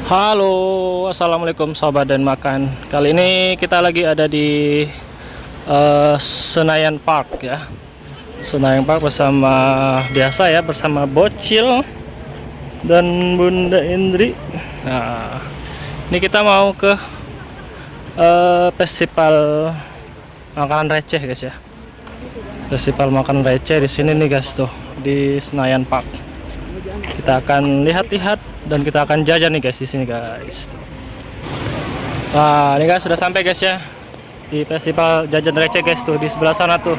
Halo, assalamualaikum sobat dan makan. Kali ini kita lagi ada di Senayan Park ya. Senayan Park bersama Bocil dan Bunda Indri. Nah, ini kita mau ke festival makanan receh guys ya. Festival makanan receh di sini nih guys tuh di Senayan Park. Kita akan lihat-lihat dan kita akan jajan nih guys di sini guys. Nah, ini guys sudah sampai guys ya di festival jajan receh guys tuh di sebelah sana tuh.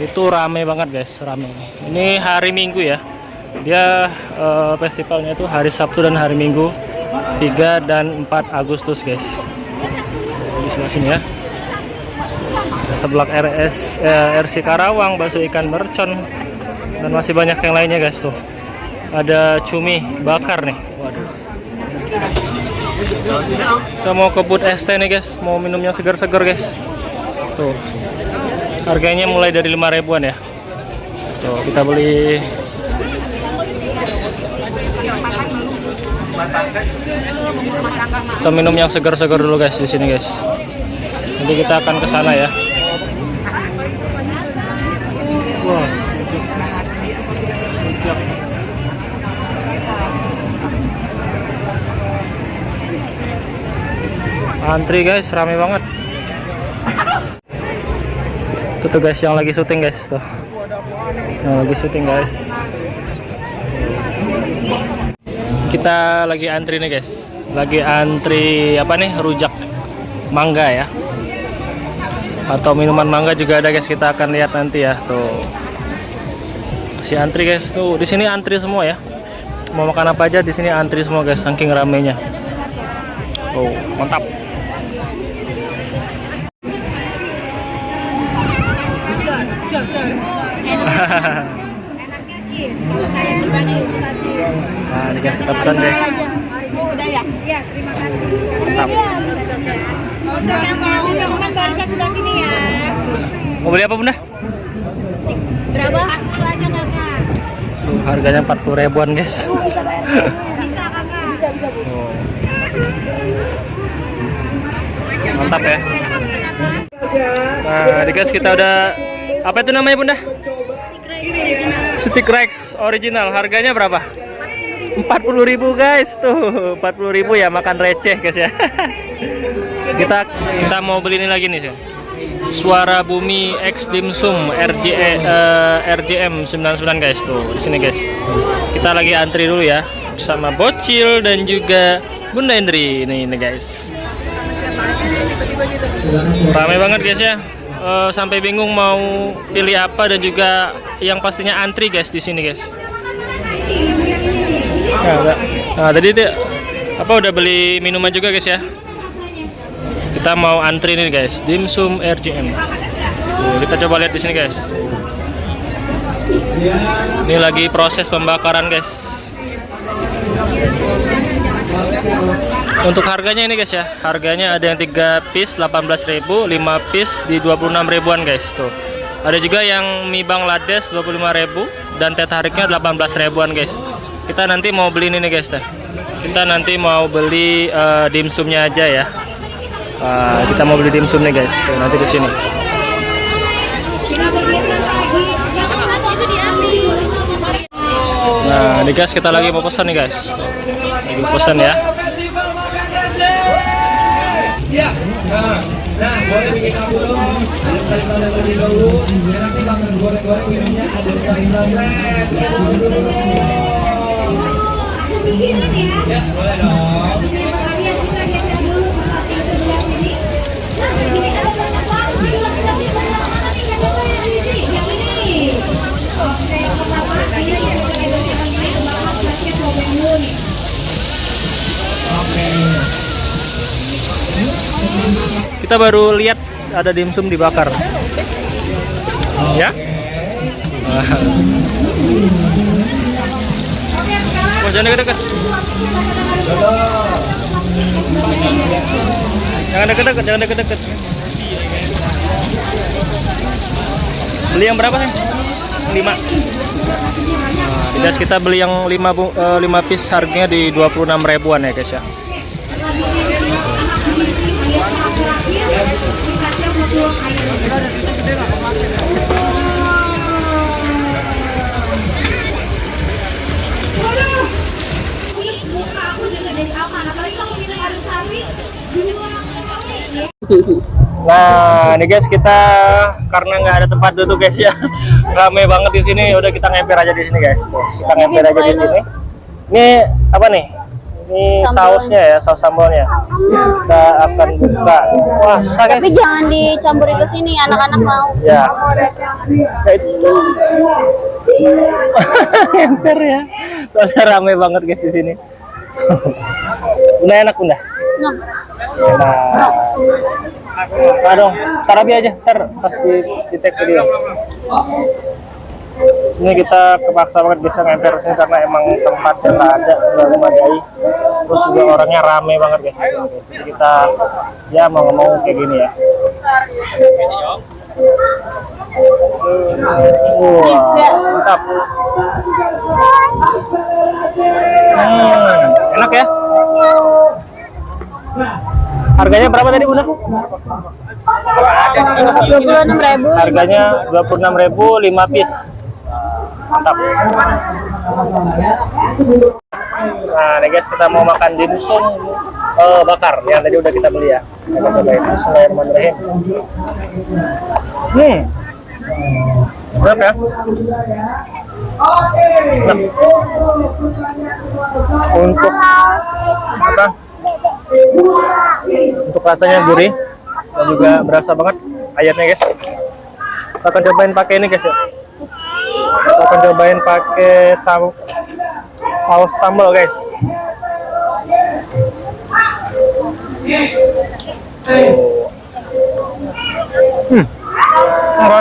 Itu rame banget guys, rame. Ini hari Minggu ya. Dia festivalnya itu hari Sabtu dan hari Minggu 3 dan 4 Agustus guys. Di sebelah sini ya. Sebelah RC Karawang, bakso ikan mercon dan masih banyak yang lainnya guys tuh. Ada cumi bakar nih. Waduh. Kita mau ke booth ST nih guys, mau minumnya segar-segar guys. Tuh. Harganya mulai dari 5 ribuan ya. Tuh, kita beli. Kita minum yang segar-segar dulu guys di sini guys. Nanti kita akan ke sana ya. Wah. Antri guys, rame banget. Tuh guys yang lagi syuting guys tuh. Nah, lagi syuting guys. Kita lagi antri nih guys. Lagi antri apa nih? Rujak mangga ya. Atau minuman mangga juga ada guys. Kita akan lihat nanti ya tuh. Si antri guys tuh. Di sini antri semua ya. Mau makan apa aja di sini antri semua guys. Saking ramenya. Oh, mantap. Enaknya cheese. Saya berbagi. Nah, ini guys kita pesan guys. Udah ya? Iya, terima kasih. Mantap. Untuk yang mau minuman barisnya sebelah sini ya. Mau beli apa bunda? Berapa? Aku aja kakak. Tuh, harganya 40 ribuan guys. Bisa kakak. Oh. Mantap ya. Nah, ini guys kita udah apa itu namanya bunda? Stick Rex original. Harganya berapa? 40.000 guys tuh. 40.000 ya makan receh guys ya. kita mau beli ini lagi nih sih. Suara Bumi X Dimsum RJM 99 guys tuh di sini guys. Kita lagi antri dulu ya bersama Bocil dan juga Bunda Indri ini guys. Ramai banget guys ya. Sampai bingung mau pilih apa dan juga yang pastinya antri guys di sini guys. Nah, tadi apa udah beli minuman juga guys ya. Kita mau antri nih guys, dimsum RJM. Tuh, kita coba lihat di sini guys. Ini lagi proses pembakaran guys. Untuk harganya ini guys ya, harganya ada yang 3 piece 18.000, 5 piece di 26 ribuan guys tuh. Ada juga yang mie Bangladesh 25.000 dan teh tariknya 18 ribuan guys. Kita nanti mau beli ini nih guys teh. Kita nanti mau beli dimsumnya aja ya. Kita mau beli dimsum nih guys. Tuh, nanti di sini. Nah, ini guys kita lagi mau pesan nih guys. Tuh, lagi pesan ya. Ya, nah, boleh bikin aku dulu. Ada sayur terlebih dahulu. Nanti bakal goreng-goreng minumnya ada sayur. Aku bikin ini ya. Ya, boleh dong. Sekalian kita geser dulu tempat yang sebelah sini. Nah, ini ada banyak banget. Lagi banyak mana nih yang coba yang ini? Oke, pertama ini yang bahas basket mau menu nih. Oke. Kita baru lihat ada dimsum dibakar. Ya? Oh, jangan deket-deket. Jangan deket-deket. Beli yang berapa sih? 5. Nah, guys kita beli yang 5 piece harganya di 26 ribuan ya guys ya. Waduh, ini muka aku juga dari aman. Apalagi kamu minum air sapi, dua kali. Nah, ini guys kita karena nggak ada tempat duduk guys ya, rame banget di sini. Udah kita ngemper aja di sini guys. Tuh, kita ngemper aja di sini. Ini apa nih? Ini sausnya ya, saus sambalnya. Kita akan buka. Wah, susah guys. Tapi jangan dicampurin ke sini, anak-anak mau. Ya. Ngemper ya. Soalnya rame banget guys di sini. Udah enak udah. Nah, Nah, nah dong, tarabi aja, ntar pas di tag ke dia. Ini kita kepaksa banget bisa ngemper sini karena emang tempatnya nggak ada, nggak memadai. Terus juga orangnya rame banget guys. Jadi kita ya mau ngomong kayak gini ya. Wah, mantap. Enak ya. Harganya berapa tadi Bunda? 26.000. Harganya 26.000 5 piece. Mantap. Nah, nih guys kita mau makan dimsum bakar yang tadi udah kita beli ya. Kita cobain. Bismillahirrahmanirrahim. Enak ya? Enak. Untuk apa? Untuk rasanya gurih dan juga berasa banget ayamnya guys. Kita akan cobain pakai ini guys ya. Kita akan cobain pakai saus sambal guys. Apa?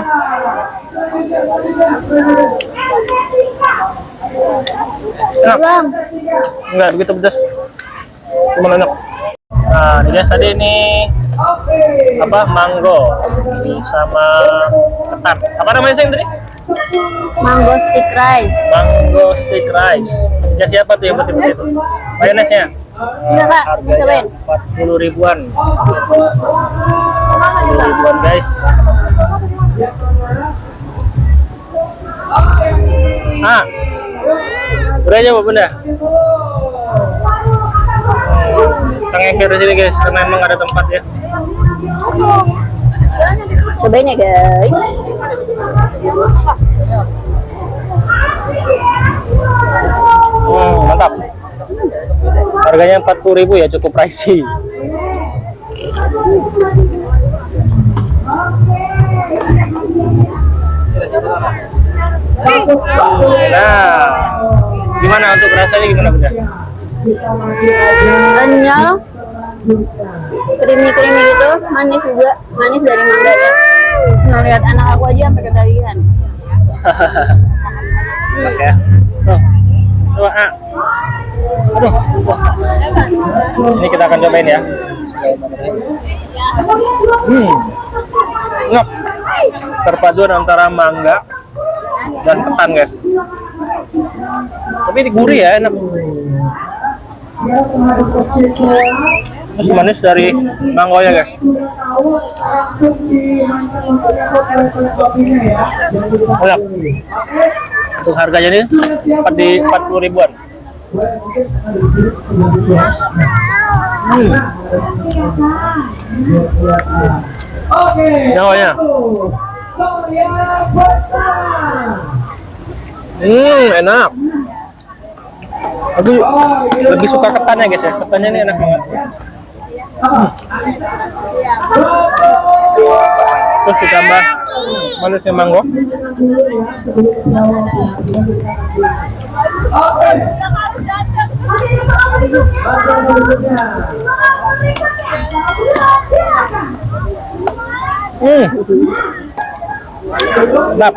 Enak. Enggak begitu pedas. Cuma enak. Nah, ini guys tadi ini apa mango sama ketan. Apa namanya sih tadi? Mango stick rice. Mango stick rice. Ya siapa tuh yang putih-putih itu? Mayonesnya. Iya kak, Harganya cobain. 40 ribuan. 40 ribuan guys. Ah, udah aja Bunda. Kita ngemper di sini guys, karena emang ada tempat ya. Cobain ya guys. Mantap. Harganya 40.000 ya, cukup pricey. Nah, gimana untuk rasanya gimana Bunda? Kenyal, creamy gitu, manis juga, manis dari mangganya. Ngeliat anak aku aja sampai ketagihan. Oke. Tuh. Coba aduh. Sini kita akan cobain ya. Enak. Perpaduan antara mangga dan ketan guys. Tapi ini gurih ya, enak. Terus manis dari mangonya guys. Enak. Untuk harganya ini di 40 ribuan. Mangonya. Enak. Aku lebih suka ketannya guys ya. Ketannya ini enak banget. Terus ditambah manisnya mango. Mantap.